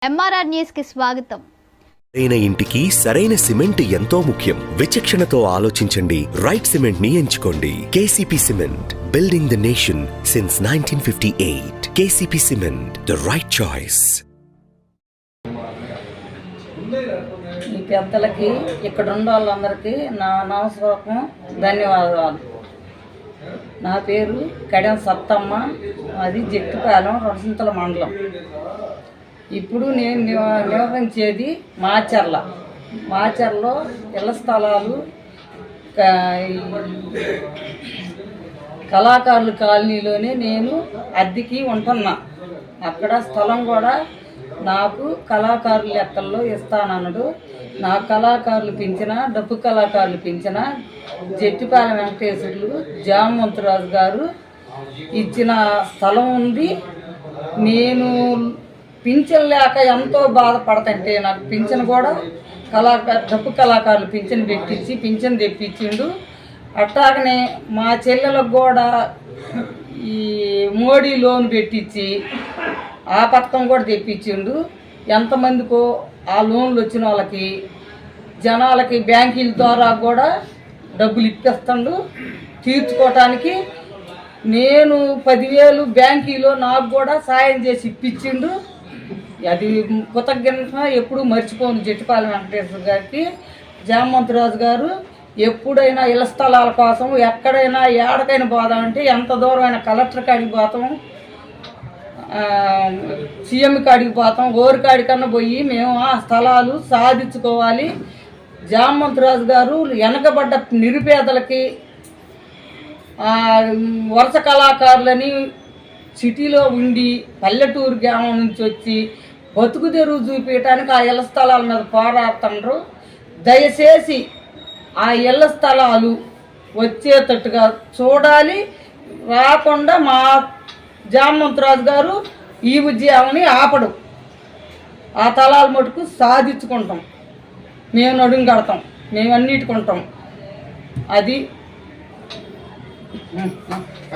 MRR news కి స్వాగతం. సరైన ఇంటికి సరైన సిమెంట్ ఎంతో ముఖ్యం. విచక్షణతో ఆలోచించండి. రైట్ సిమెంట్ ని ఎంచుకోండి. KCP cement, building the nation since 1958. KCP cement, the right choice. ఈ పెద్దలకి ఇక్కడ ఉన్న వాళ్ళందరికీ నా నమస్కారం, ధన్యవాదాలు. నా పేరు కడెం సత్తమ్మ, అది జట్టుపాలెం, రొడసింతల మండలం. ఇప్పుడు నేను నివసించేది మాచర్లో ఇళ్ల స్థలాలు, కళాకారుల కాలనీలోనే నేను అద్దెకి ఉంటున్నా. అక్కడ స్థలం కూడా నాకు కళాకారుల లెక్కల్లో ఇస్తానన్నాడు. నా కళాకారులు పెంచిన, డప్పు కళాకారులు పెంచిన జట్టిపాలెం వెంకటేశ్వర్లు జామంతురాజు గారు ఇచ్చిన స్థలం ఉంది. నేను పింఛన్ లేక ఎంతో బాధపడతంటే నాకు పింఛన్ కూడా డప్పు కళాకారులు పింఛన్ తెప్పించిండు. అట్లాగనే మా చెల్లెలకు కూడా ఈ మోడీ లోన్ పెట్టించి ఆ పథకం కూడా తెప్పించిండు. ఎంతమందికో ఆ లోన్లు వచ్చిన వాళ్ళకి, జనాలకి బ్యాంకుల ద్వారా కూడా డబ్బులు ఇప్పిస్తుండు తీర్చుకోవటానికి. నేను 10,000 బ్యాంకీలో నాకు కూడా సాయం చేసి ఇప్పించిండు. అది కృతజ్ఞత ఎప్పుడు మర్చిపోను జట్టిపాలెం వెంకటేశ్వర గారికి. జామంతురాజు గారు ఎప్పుడైనా ఇళ్ల స్థలాల కోసం ఎక్కడైనా ఏడకైనా పోదామంటే ఎంత దూరమైన కలెక్టర్ కాడికి పోతాం, సీఎం కాడికి పోతాం, ఓరి కాడికన్నా పోయి మేము ఆ స్థలాలు సాధించుకోవాలి. జామంతురాజు గారు వెనకబడ్డ నిరుపేదలకి, వలస కళాకారులని సిటీలో ఉండి పల్లెటూరు గ్రామం నుంచి వచ్చి బతుకు తెరువు చూపించడానికి ఆ ఇళ్ల స్థలాల మీద పోరాడుతుండ్రు. దయచేసి ఆ ఇళ్ల స్థలాలు వచ్చేటట్టుగా చూడాలి. రాకుండా మా జామంతురాజు గారు ఈ ఉద్యమాన్ని ఆపడు. ఆ స్థలాలు మటుకు సాధించుకుంటాం, మేము నడుం కడతాం, మేము అన్నిటికుంటాం. అది